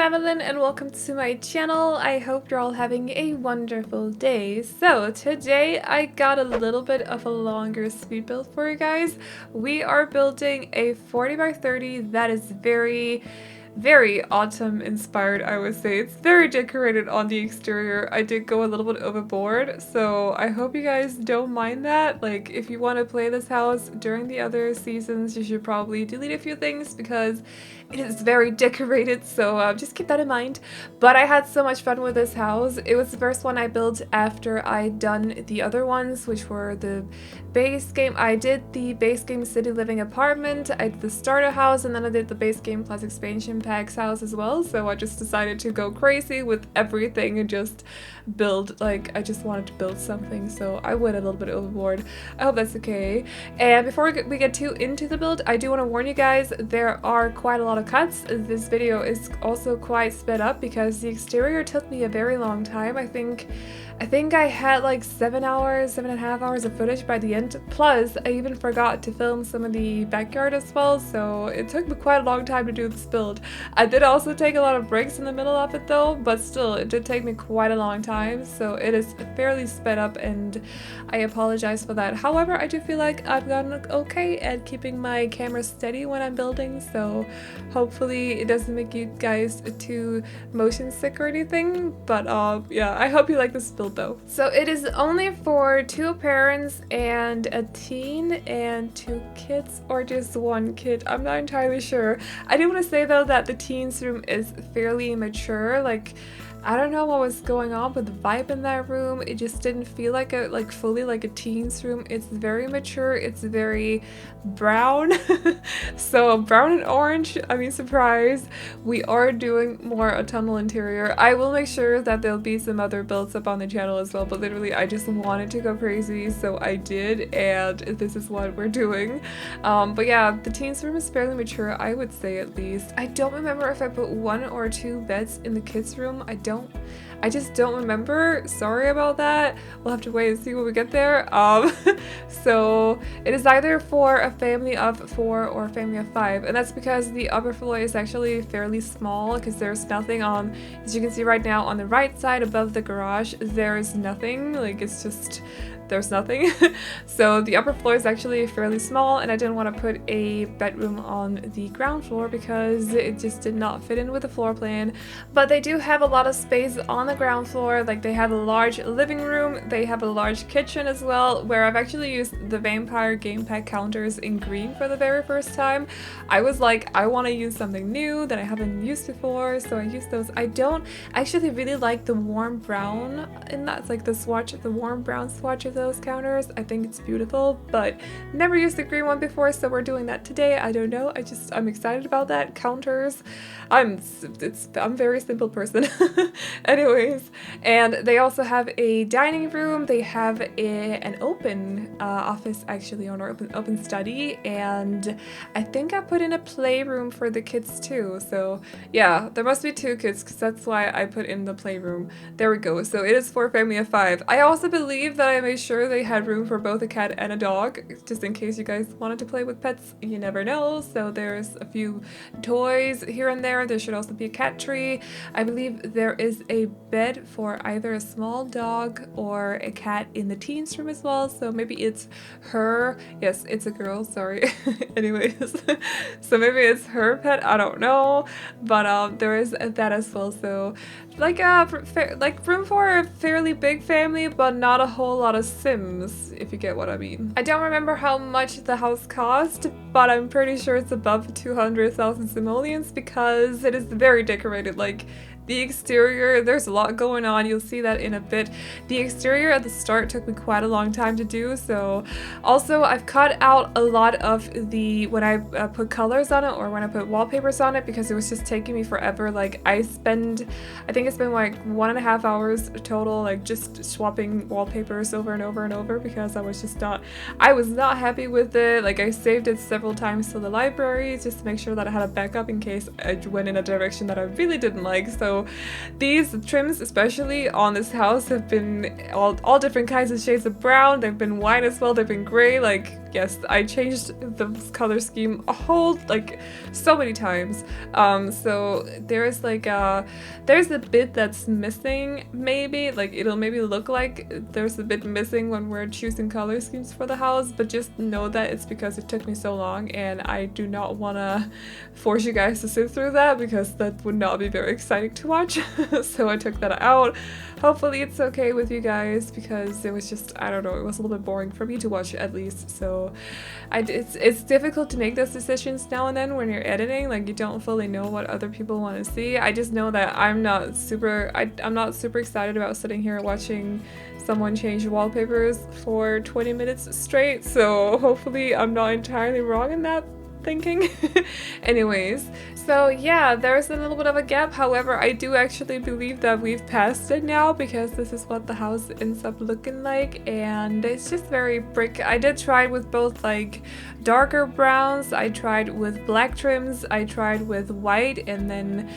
Aveline and welcome to my channel. I hope you're all having a wonderful day. So today I got a little bit of a longer speed build for you guys. We are building a 40 by 30 that is very autumn inspired, I would say. It's very decorated on the exterior. I did go a little bit overboard, so I hope you guys don't mind that. Like, if you want to play this house during the other seasons, you should probably delete a few things because it is very decorated, so just keep that in mind. But I had so much fun with this house. It was the first one I built after I'd done the other ones, which were the base game. I did the base game city living apartment, I did the starter house, and then I did the base game plus expansion packs house as well. So I just decided to go crazy with everything and just build, like, I just wanted to build something, so I went a little bit overboard. I hope that's okay. And before we get too into the build, I do want to warn you guys, there are quite a lot of cuts. This video is also quite sped up because the exterior took me a very long time. I think I had like 7.5 hours of footage by the end, plus I even forgot to film some of the backyard as well, so it took me quite a long time to do this build. I did also take a lot of breaks in the middle of it though, but still it did take me quite a long time, so it is fairly sped up and I apologize for that. However, I do feel like I've gotten okay at keeping my camera steady when I'm building, so hopefully it doesn't make you guys too motion sick or anything, but yeah, I hope you like this build though. So it is only for 2 parents and a teen and 2 kids, or just 1 kid. I'm not entirely sure. I do want to say though that the teen's room is fairly mature. Like, I don't know what was going on with the vibe in that room. It just didn't feel like fully like a teen's room. It's very mature. It's very brown. So brown and orange. I mean, surprise. We are doing more autumnal interior. I will make sure that there'll be some other builds up on the channel as well, but literally I just wanted to go crazy, so I did, and this is what we're doing. But yeah, the teen's room is fairly mature, I would say, at least. I don't remember if I put 1 or 2 beds in the kids' room. I just don't remember. Sorry about that. We'll have to wait and see when we get there. So it is either for a family of 4 or a family of 5, and that's because the upper floor is actually fairly small because there's nothing on, as you can see right now, on the right side above the garage. There's nothing, like, it's just, there's nothing. So the upper floor is actually fairly small, and I didn't want to put a bedroom on the ground floor because it just did not fit in with the floor plan. But they do have a lot of space on the ground floor. Like, they have a large living room, they have a large kitchen as well, where I've actually used the vampire game pack counters in green for the very first time. I was like, I want to use something new that I haven't used before, so I used those. I don't actually really like the warm brown in that. It's like the swatch, the warm brown swatch of those counters. I think it's beautiful, but never used the green one before, so we're doing that today. I don't know, I'm excited about that. Counters, I'm a very simple person. Anyways, and they also have a dining room. They have an open office, actually, or an open study, and I think I put in a playroom for the kids too. So yeah, there must be 2 kids because that's why I put in the playroom. There we go. So it is for a family of 5. I also believe that I made sure they had room for both a cat and a dog, just in case you guys wanted to play with pets. You never know. So there's a few toys here and there. There should also be a cat tree. I believe there is a bed for either a small dog or a cat in the teens room as well. So maybe it's her. Yes, it's a girl. Sorry. Anyways, so maybe it's her pet. I don't know. But there is that as well. So like room for a fairly big family, but not a whole lot of Sims, if you get what I mean. I don't remember how much the house cost, but I'm pretty sure it's above 200,000 simoleons because it is very decorated. Like, the exterior, there's a lot going on. You'll see that in a bit. The exterior at the start took me quite a long time to do. So also I've cut out a lot of the, when I put colors on it or when I put wallpapers on it, because it was just taking me forever. Like, I think I spent like 1.5 hours total, like just swapping wallpapers over and over and over because I was not happy with it. Like, I saved it several times to the library just to make sure that I had a backup in case I went in a direction that I really didn't like. So these trims, especially on this house, have been all different kinds of shades of brown. They've been white as well. They've been gray. Like, yes, I changed the color scheme a whole, like, so many times. So there's like there's a bit that's missing, maybe, like it'll maybe look like there's a bit missing when we're choosing color schemes for the house, but just know that it's because it took me so long and I do not want to force you guys to sit through that because that would not be very exciting to watch. So I took that out. Hopefully it's okay with you guys because it was just, I don't know, it was a little bit boring for me to watch at least. So it's difficult to make those decisions now and then when you're editing, like you don't fully know what other people want to see. I just know that I'm not super excited about sitting here watching someone change wallpapers for 20 minutes straight, so hopefully I'm not entirely wrong in that thinking. Anyways, so yeah, there's a little bit of a gap. However, I do actually believe that we've passed it now because this is what the house ends up looking like, and it's just very brick. I did try it with both like darker browns, I tried with black trims, I tried with white and then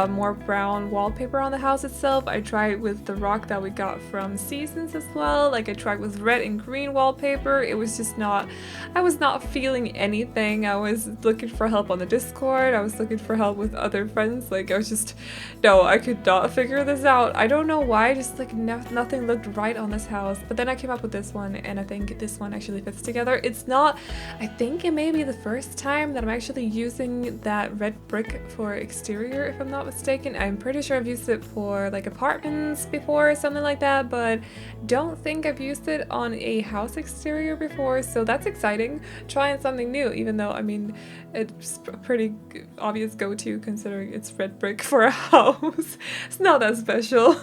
more brown wallpaper on the house itself. I tried with the rock that we got from Seasons as well. Like I tried with red and green wallpaper. It was just not, I was not feeling anything. I was looking for help on the Discord. I was looking for help with other friends. Like I was just, no, I could not figure this out. I don't know why, just like nothing looked right on this house. But then I came up with this one and I think this one actually fits together. It's not, I think it may be the first time that I'm actually using that red brick for exterior, if I'm not mistaken. I'm pretty sure I've used it for like apartments before or something like that, but don't think I've used it on a house exterior before, so that's exciting. Trying something new, even though, I mean, it's a pretty obvious go-to considering it's red brick for a house. It's not that special,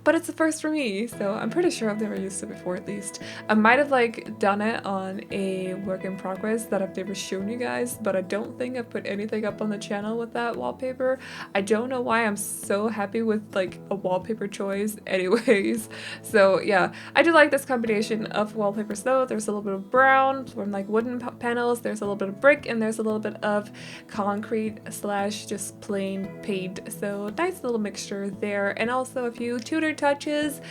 but it's a first for me, so I'm pretty sure I've never used it before at least. I might have like done it on a work in progress that I've never shown you guys, but I don't think I've put anything up on the channel with that wallpaper. I don't know why I'm so happy with like a wallpaper choice anyways. So yeah, I do like this combination of wallpapers though. There's a little bit of brown from like wooden panels, there's a little bit of brick, and there's a little bit of concrete slash just plain paint. So nice little mixture there, and also a few Tudor touches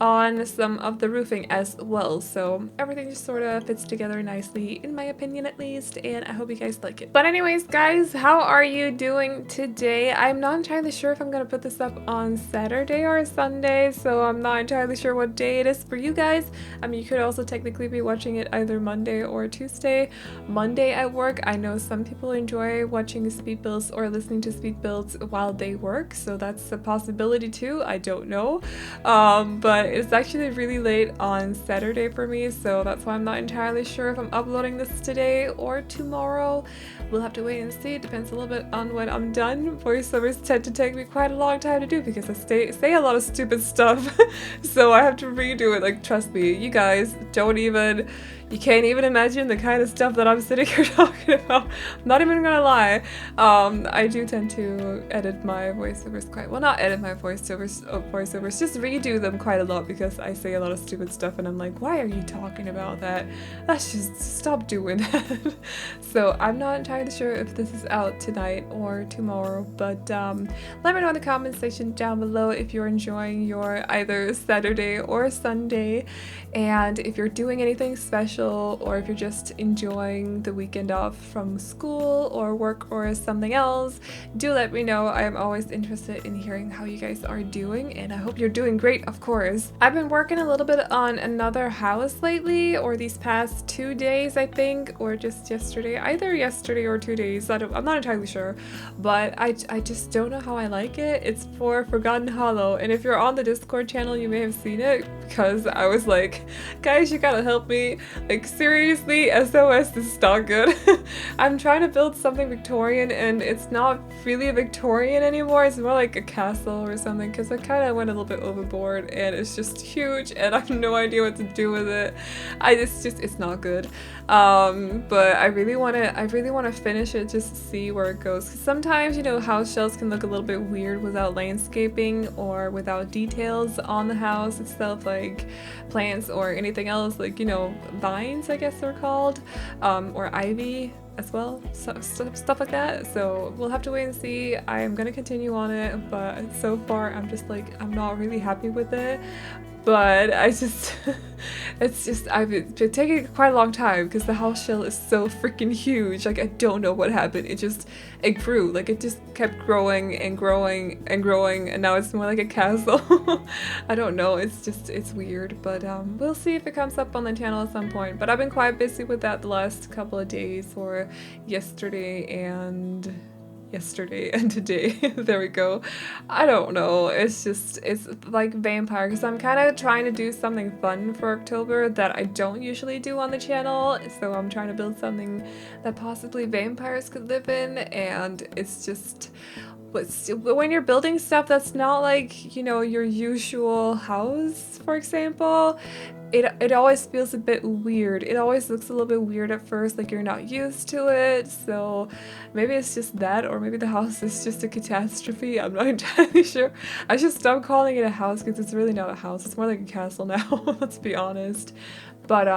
on some of the roofing as well. So everything just sort of fits together nicely in my opinion at least, and I hope you guys like it. But anyways guys, how are you doing today? I'm not entirely sure if I'm gonna put this up on Saturday or Sunday, so I'm not entirely sure what day it is for you guys. I mean, you could also technically be watching it either Monday or Tuesday. Monday at work, I know some people enjoy watching speed builds or listening to speed builds while they work, so that's a possibility too. I don't know, but it's actually really late on Saturday for me, so that's why I'm not entirely sure if I'm uploading this today or tomorrow. We'll have to wait and see. It depends a little bit on when I'm done. Voiceovers tend to take me quite a long time to do because I say a lot of stupid stuff, so I have to redo it. Like, trust me, you guys don't even, you can't even imagine the kind of stuff that I'm sitting here talking about. I'm not even gonna lie. I do tend to edit my voiceovers quite well. Not edit my voiceovers, just redo them quite a lot because I say a lot of stupid stuff and I'm like, why are you talking about that? Let's just stop doing that. So I'm not entirely sure if this is out tonight or tomorrow, but let me know in the comment section down below if you're enjoying your either Saturday or Sunday, and if you're doing anything special, or if you're just enjoying the weekend off from school or work or something else. Do let me know. I am always interested in hearing how you guys are doing, and I hope you're doing great, of course. I've been working a little bit on another house lately, or these past 2 days I think, or just yesterday, either yesterday or 2 days. I'm not entirely sure, but I just don't know how I like it. It's for Forgotten Hollow, and if you're on the Discord channel you may have seen it because I was like, guys, you gotta help me, like seriously, SOS, this is not good. I'm trying to build something Victorian and it's not really Victorian anymore. It's more like a castle or something because I kind of went a little bit overboard and it's just huge and I have no idea what to do with it. It's not good. But I really want to finish it just to see where it goes. 'Cause sometimes, you know, house shells can look a little bit weird without landscaping or without details on the house itself, like plants or anything else, like, you know, vines I guess they're called, or ivy. as well, so, stuff like that. So we'll have to wait and see. I am gonna continue on it, but so far I'm just like, I'm not really happy with it. But I just, it's just, I've been taking quite a long time because the house shell is so freaking huge. Like, I don't know what happened. It grew. Like, it just kept growing and growing and growing, and now it's more like a castle. I don't know. It's weird. But we'll see if it comes up on the channel at some point. But I've been quite busy with that the last couple of days, or yesterday and today. There we go. I don't know, it's like vampire, because I'm kind of trying to do something fun for October that I don't usually do on the channel. So I'm trying to build something that possibly vampires could live in, and it's just when you're building stuff that's not like, you know, your usual house, for example, it always feels a bit weird. It always looks a little bit weird at first, like you're not used to it. So maybe it's just that, or maybe the house is just a catastrophe. I'm not entirely sure. I should stop calling it a house because it's really not a house. It's more like a castle now, let's be honest. But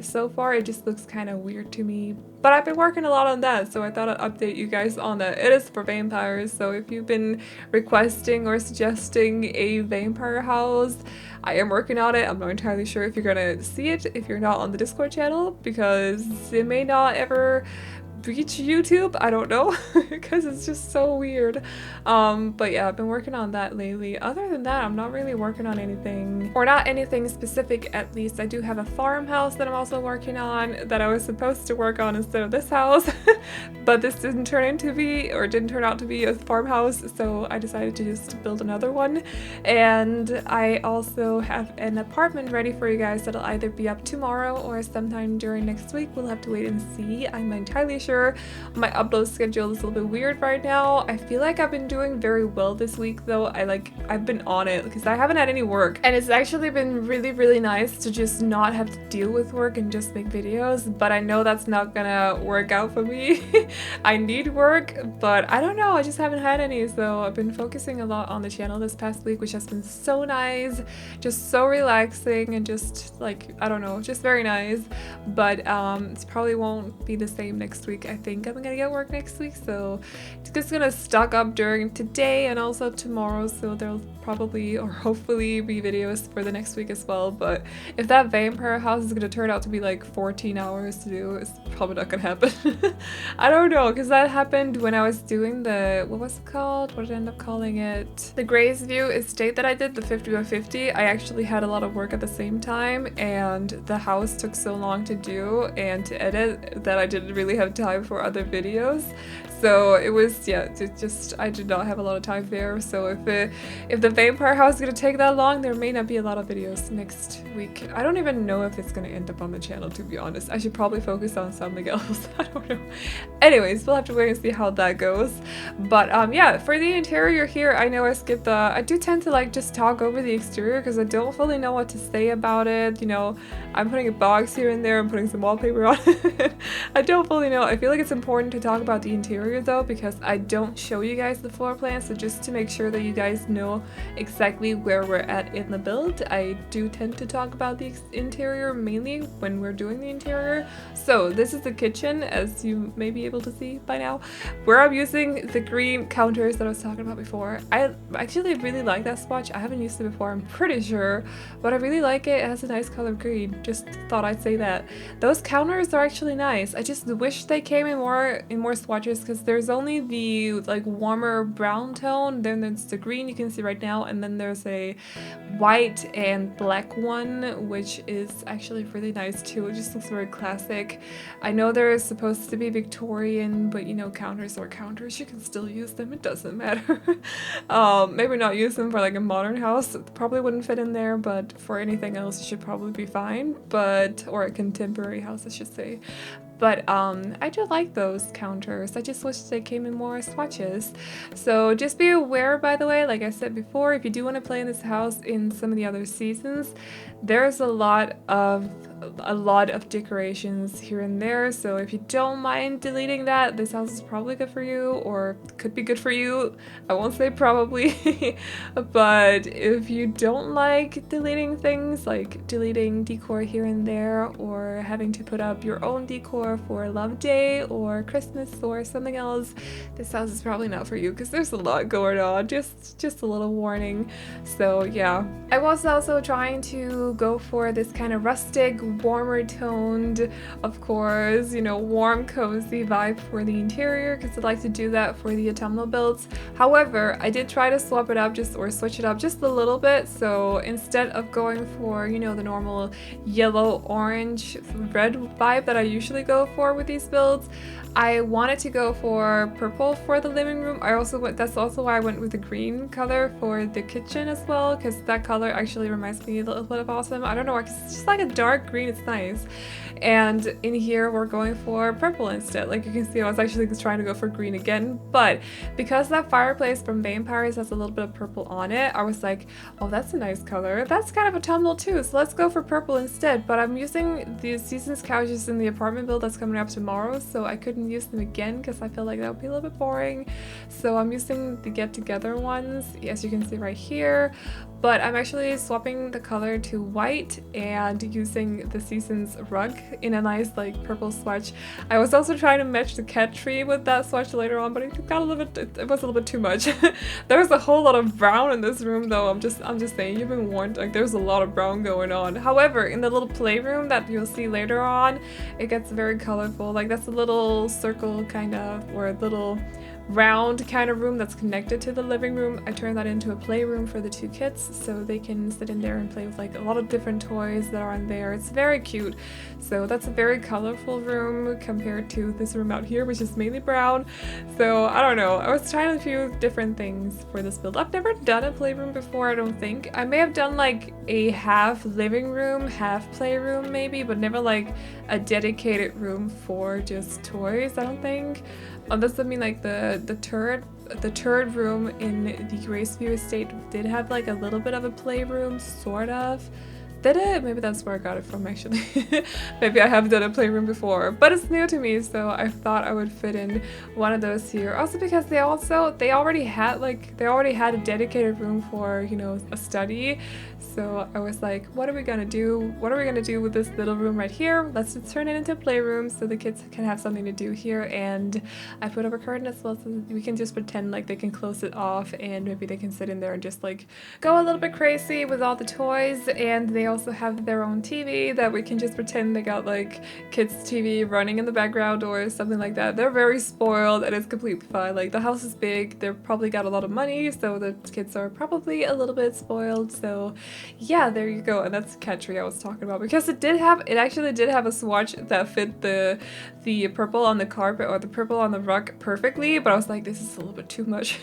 so far it just looks kind of weird to me. But I've been working a lot on that, so I thought I'd update you guys on that. It is for vampires, so if you've been requesting or suggesting a vampire house, I am working on it. I'm not entirely sure if you're gonna see it if you're not on the Discord channel, because it may not ever reach YouTube, I don't know, because it's just so weird. But yeah, I've been working on that lately. Other than that, I'm not really working on anything, or not anything specific at least. I do have a farmhouse that I'm also working on that I was supposed to work on instead of this house, but this didn't turn out to be a farmhouse, so I decided to just build another one. And I also have an apartment ready for you guys that'll either be up tomorrow or sometime during next week. We'll have to wait and see. I'm not entirely sure. My upload schedule is a little bit weird right now. I feel like I've been doing very well this week though. I've been on it because I haven't had any work, and it's actually been really nice to just not have to deal with work and just make videos. But I know that's not gonna work out for me. I need work, but I don't know, I just haven't had any. So I've been focusing a lot on the channel this past week, which has been so nice, just so relaxing, and just like, I don't know, just very nice. But it probably won't be the same next week. I think I'm gonna get work next week, so it's just gonna stock up during today and also tomorrow, so there'll probably or hopefully be videos for the next week as well. But if that vampire house is gonna turn out to be like 14 hours to do, it's probably not gonna happen. I don't know, because that happened when I was doing the, what was it called? What did I end up calling it? The Grays View estate that I did, the 50 by 50. I actually had a lot of work at the same time, and the house took so long to do and to edit that I didn't really have time for other videos. So it was, yeah, just I did not have a lot of time there. So if the vampire house is gonna take that long, there may not be a lot of videos next week. I don't even know if it's gonna end up on the channel, to be honest. I should probably focus on something else. I don't know. Anyways, we'll have to wait and see how that goes. But yeah, for the interior here, I know I skipped I do tend to like just talk over the exterior because I don't fully know what to say about it. You know, I'm putting a box here and there, I'm putting some wallpaper on it. I don't fully know. I feel like it's important to talk about the interior though, because I don't show you guys the floor plan, so just to make sure that you guys know exactly where we're at in the build, I do tend to talk about the interior mainly when we're doing the interior. So this is the kitchen, as you may be able to see by now, where I'm using the green counters that I was talking about before. I actually really like that swatch. I haven't used it before, I'm pretty sure, but I really like it. It has a nice color green. Just thought I'd say that. Those counters are actually nice. I just wish they came in more swatches, because there's only the like warmer brown tone, then there's the green you can see right now, and then there's a white and black one, which is actually really nice too. It just looks very classic. I know they're supposed to be Victorian, but you know, counters are counters. You can still use them. It doesn't matter. Maybe not use them for like a modern house. It probably wouldn't fit in there, but for anything else, it should probably be fine. But, or a contemporary house, I should say. But I do like those counters. I just wish they came in more swatches. So just be aware, by the way, like I said before, if you do want to play in this house in some of the other seasons, there's a lot of decorations here and there. So if you don't mind deleting that, this house is probably good for you, or could be good for you. I won't say probably. But if you don't like deleting things, like deleting decor here and there, or having to put up your own decor, or for Love Day or Christmas or something else, this house is probably not for you because there's a lot going on. Just a little warning. So yeah, I was also trying to go for this kind of rustic, warmer toned, of course, you know, warm, cozy vibe for the interior because I like to do that for the autumnal builds. However, I did try to swap it up or switch it up just a little bit. So instead of going for, you know, the normal yellow, orange, red vibe that I usually go for with these builds, I wanted to go for purple for the living room. That's also why I went with the green color for the kitchen as well, because that color actually reminds me a little bit of autumn. I don't know, it's just like a dark green, it's nice. And in here we're going for purple instead. Like you can see, I was actually trying to go for green again, but because that fireplace from Vampires has a little bit of purple on it, I was like, oh, that's a nice color. That's kind of autumnal too, so let's go for purple instead. But I'm using the seasons couches in the apartment build that's coming up tomorrow, so I couldn't use them again because I feel like that would be a little bit boring. So I'm using the get together ones, as you can see right here. But I'm actually swapping the color to white and using the seasons rug in a nice like purple swatch. I was also trying to match the cat tree with that swatch later on, but it got a little bit, it was a little bit too much. There's a whole lot of brown in this room though. I'm just saying, you've been warned, like there's a lot of brown going on. However, in the little playroom that you'll see later on, it gets very colorful. Like that's a little circle kind of, or a little round kind of room that's connected to the living room. I turned that into a playroom for the two kids so they can sit in there and play with like a lot of different toys that are in there. It's very cute. So that's a very colorful room compared to this room out here, which is mainly brown. So I don't know, I was trying a few different things for this build. I've never done a playroom before, I don't think. I may have done like a half living room, half playroom maybe, but never like a dedicated room for just toys, I don't think. Unless I mean like the turret room in the Graceview estate did have like a little bit of a playroom, sort of. Did it? Maybe that's where I got it from actually. Maybe I have done a playroom before, but it's new to me, so I thought I would fit in one of those here. Also because they already had a dedicated room for, you know, a study. So I was like, what are we gonna do? What are we gonna do with this little room right here? Let's just turn it into a playroom so the kids can have something to do here. And I put up a curtain as well so we can just pretend like they can close it off and maybe they can sit in there and just like go a little bit crazy with all the toys. And they also have their own TV that we can just pretend they got like kids' TV running in the background or something like that. They're very spoiled and it's completely fine. Like the house is big, they've probably got a lot of money, so the kids are probably a little bit spoiled. So yeah, there you go. And that's the cat tree I was talking about, because it actually did have a swatch that fit the purple on the carpet or the purple on the rug perfectly, but I was like, this is a little bit too much.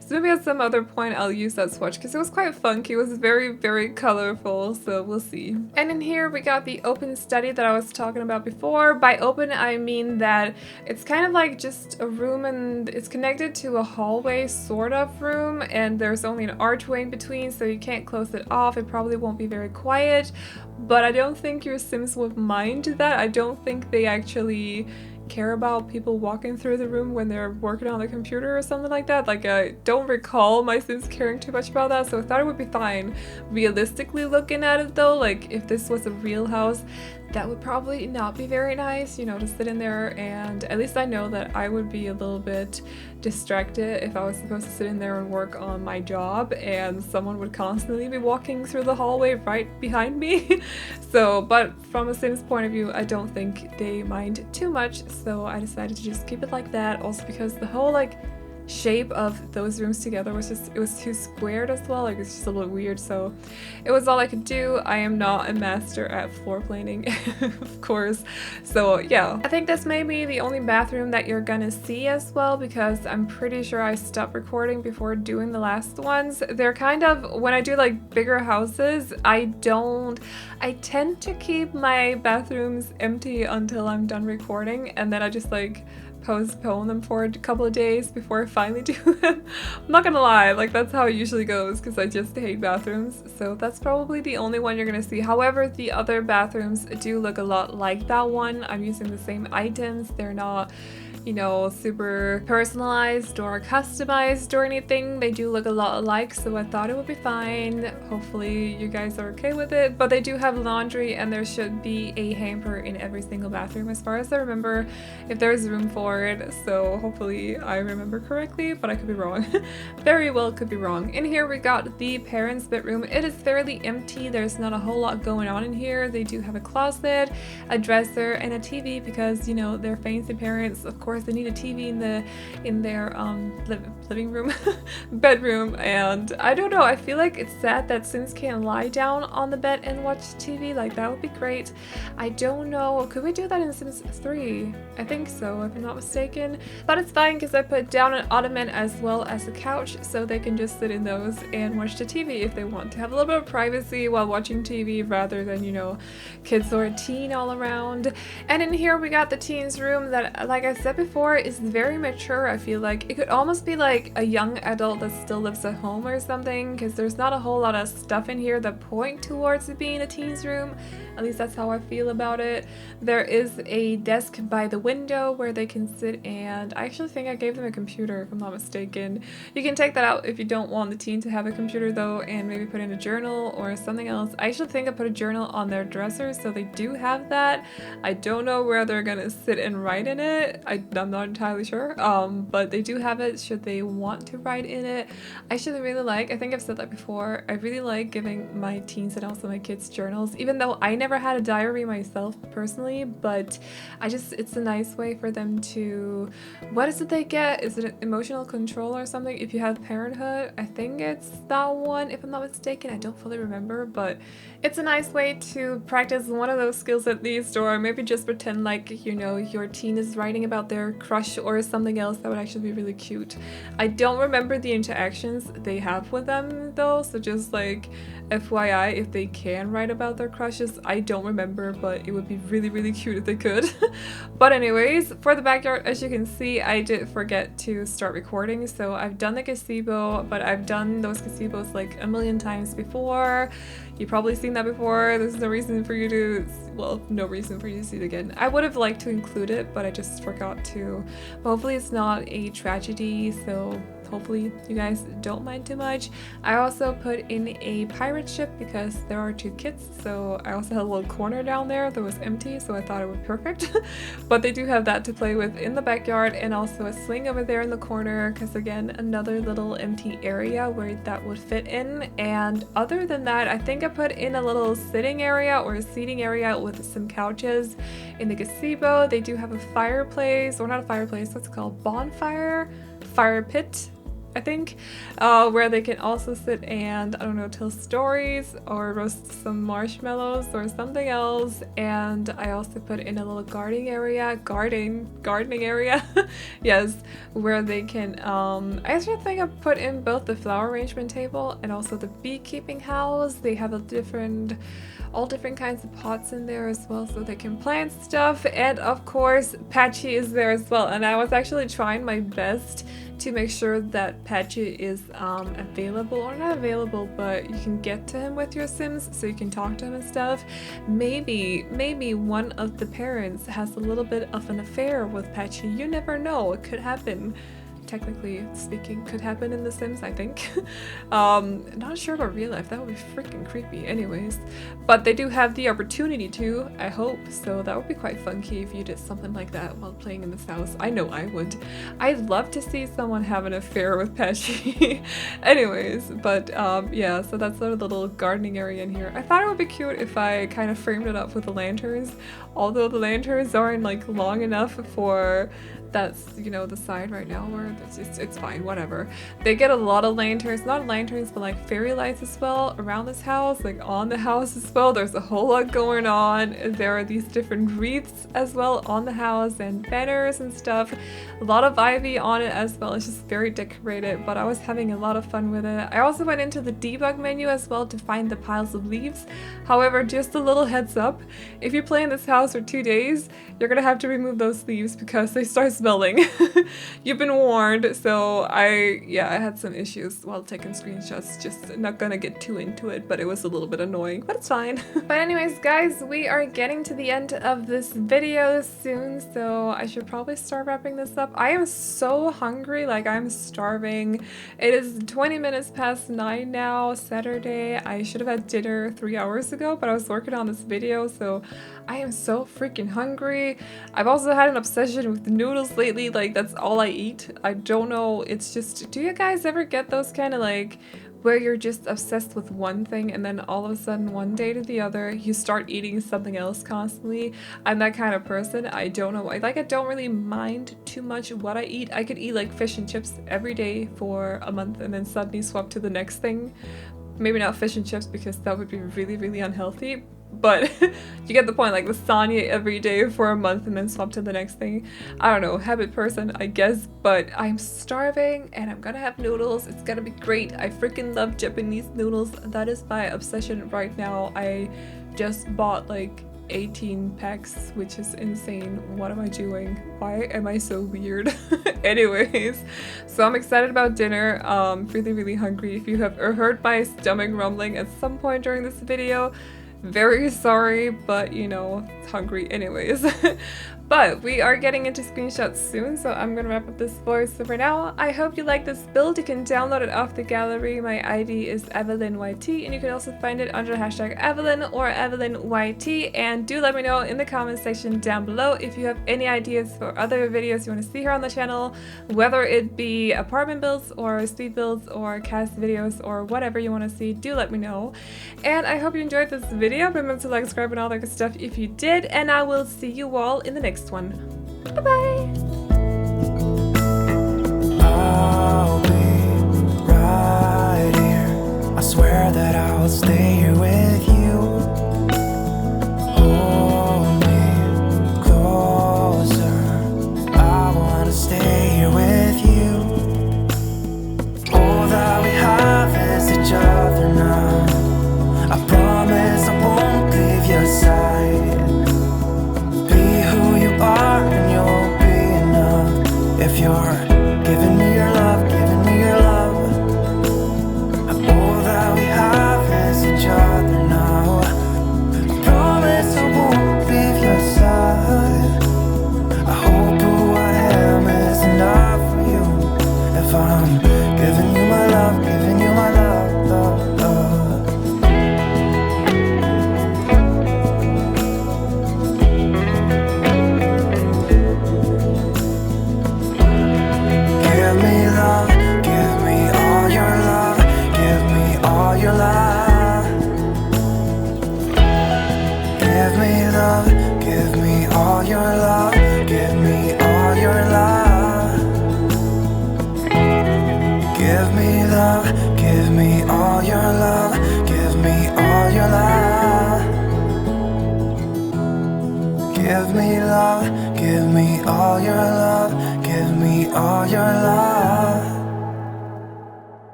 So maybe at some other point I'll use that swatch because it was quite funky. It was very, very colorful, so we'll see. And in here we got the open study that I was talking about before. By open I mean that it's kind of like just a room and it's connected to a hallway sort of room, and there's only an archway in between, so you can't close it off. It probably won't be very quiet, but I don't think your Sims would mind that. I don't think they actually care about people walking through the room when they're working on the computer or something like that. Like, I don't recall my Sims caring too much about that, so I thought it would be fine. Realistically looking at it though, like if this was a real house, that would probably not be very nice, you know, to sit in there, and at least I know that I would be a little bit distracted if I was supposed to sit in there and work on my job and someone would constantly be walking through the hallway right behind me. So, but from a Sims point of view, I don't think they mind too much, so I decided to just keep it like that. Also because the whole like shape of those rooms together was just, it was too squared as well, like it's just a little weird, so it was all I could do. I am not a master at floor planning, of course, so yeah. I think this may be the only bathroom that you're gonna see as well, because I'm pretty sure I stopped recording before doing the last ones. They're kind of, when I do like bigger houses, I tend to keep my bathrooms empty until I'm done recording, and then I just like postpone them for a couple of days before I finally do them. I'm not gonna lie, like that's how it usually goes because I just hate bathrooms, so that's probably the only one you're gonna see. However, the other bathrooms do look a lot like that one. I'm using the same items. They're not you know, super personalized or customized or anything. They do look a lot alike, so I thought it would be fine. Hopefully you guys are okay with it. But they do have laundry, and there should be a hamper in every single bathroom as far as I remember, if there's room for it. So hopefully I remember correctly, but I could be wrong. Very well could be wrong. In here we got the parents' bedroom. It is fairly empty. There's not a whole lot going on in here. They do have a closet, a dresser, and a TV because, you know, they're fancy parents. Of course, they need a TV in their living room, bedroom. And I don't know, I feel like it's sad that Sims can't lie down on the bed and watch TV. Like, that would be great. I don't know, could we do that in Sims 3? I think so, if I'm not mistaken. But it's fine because I put down an ottoman as well as a couch, so they can just sit in those and watch the TV if they want to have a little bit of privacy while watching TV rather than, you know, kids or a teen all around. And in here we got the teen's room that, like I said before, is very mature. I feel like it could almost be like a young adult that still lives at home or something, because there's not a whole lot of stuff in here that point towards it being a teen's room. At least that's how I feel about it. There is a desk by the window where they can sit, and I actually think I gave them a computer if I'm not mistaken. You can take that out if you don't want the teen to have a computer though, and maybe put in a journal or something else. I actually think I put a journal on their dresser, so they do have that. I don't know where they're gonna sit and write in it. I'm not entirely sure, but they do have it should they want to write in it. I actually really like, I think I've said that before, I really like giving my teens and also my kids journals, even though I never had a diary myself personally, but it's a nice way for them to, what is it they get? Is it an emotional control or something if you have parenthood? I think it's that one if I'm not mistaken. I don't fully remember, but it's a nice way to practice one of those skills at least, or maybe just pretend like, you know, your teen is writing about their crush or something else. That would actually be really cute. I don't remember the interactions they have with them though, so just like FYI, if they can write about their crushes, I don't remember, but it would be really cute if they could. But anyways, for the backyard, as you can see, I did forget to start recording, so I've done the gazebo, but I've done those gazebos like a million times before. You've probably seen that before. There's no reason for you to, well, no reason for you to see it again. I would have liked to include it, but I just forgot to. But hopefully it's not a tragedy, so hopefully you guys don't mind too much. I also put in a pirate ship because there are 2 kids, so I also had a little corner down there that was empty, so I thought it would be perfect. But they do have that to play with in the backyard, and also a swing over there in the corner, because again, another little empty area where that would fit in. And other than that, I think I put in a little sitting area or a seating area with some couches in the gazebo. They do have a fireplace, or not a fireplace, what's it called? Bonfire? Fire pit, I think, where they can also sit and, I don't know, tell stories or roast some marshmallows or something else. And I also put in a little gardening area, yes, where they can, I actually think I put in both the flower arrangement table and also the beekeeping house. They have all different kinds of pots in there as well, so they can plant stuff. And of course, Patchy is there as well, and I was actually trying my best to make sure that Patchy is available, or not available, but you can get to him with your Sims, so you can talk to him and stuff. Maybe one of the parents has a little bit of an affair with Patchy. You never know, it could happen. Technically speaking, could happen in The Sims, I think. Not sure about real life, that would be freaking creepy anyways. But they do have the opportunity to, I hope, so that would be quite funky if you did something like that while playing in this house. I know I would. I'd love to see someone have an affair with Patchy. Anyways, but yeah, so that's a little gardening area in here. I thought it would be cute if I kind of framed it up with the lanterns, although the lanterns aren't like long enough for that's, you know, the side right now where it's fine, whatever. They get a lot of lanterns, not lanterns, but like fairy lights as well around this house, like on the house as well. There's a whole lot going on. There are these different wreaths as well on the house and banners and stuff. A lot of ivy on it as well. It's just very decorated, but I was having a lot of fun with it. I also went into the debug menu as well to find the piles of leaves. However, just a little heads up, if you play in this house for 2 days, you're gonna have to remove those leaves because they start smelling. You've been warned. So I had some issues while taking screenshots. Just not gonna get too into it, but it was a little bit annoying, but it's fine. But anyways, guys, we are getting to the end of this video soon, so I should probably start wrapping this up. I am so hungry, like I'm starving. It is 20 minutes past 9 now, Saturday. I should have had dinner 3 hours ago, but I was working on this video, so I am so freaking hungry. I've also had an obsession with noodles lately, like that's all I eat. I don't know, it's just, do you guys ever get those kind of like where you're just obsessed with one thing and then all of a sudden one day to the other you start eating something else constantly? I'm that kind of person. I don't know, I don't really mind too much what I eat. I could eat like fish and chips every day for a month and then suddenly swap to the next thing. Maybe not fish and chips because that would be really, really unhealthy. But you get the point, like lasagna every day for a month and then swap to the next thing. I don't know, habit person, I guess, but I'm starving and I'm gonna have noodles. It's gonna be great. I freaking love Japanese noodles. That is my obsession right now. I just bought like 18 packs, which is insane. What am I doing? Why am I so weird? Anyways, so I'm excited about dinner. Really, really hungry. If you have heard my stomach rumbling at some point during this video, very sorry, but you know, it's hungry anyways. But we are getting into screenshots soon, so I'm gonna wrap up this voice. So for now, I hope you like this build. You can download it off the gallery. My ID is AvelineYT, and you can also find it under hashtag Aveline or AvelineYT. And do let me know in the comment section down below if you have any ideas for other videos you want to see here on the channel, whether it be apartment builds or speed builds or cast videos or whatever you want to see. Do let me know. And I hope you enjoyed this video. Remember to like, subscribe, and all that good stuff if you did. And I will see you all in the next one. Bye bye. I'll be right here. I swear that I'll stay here with you.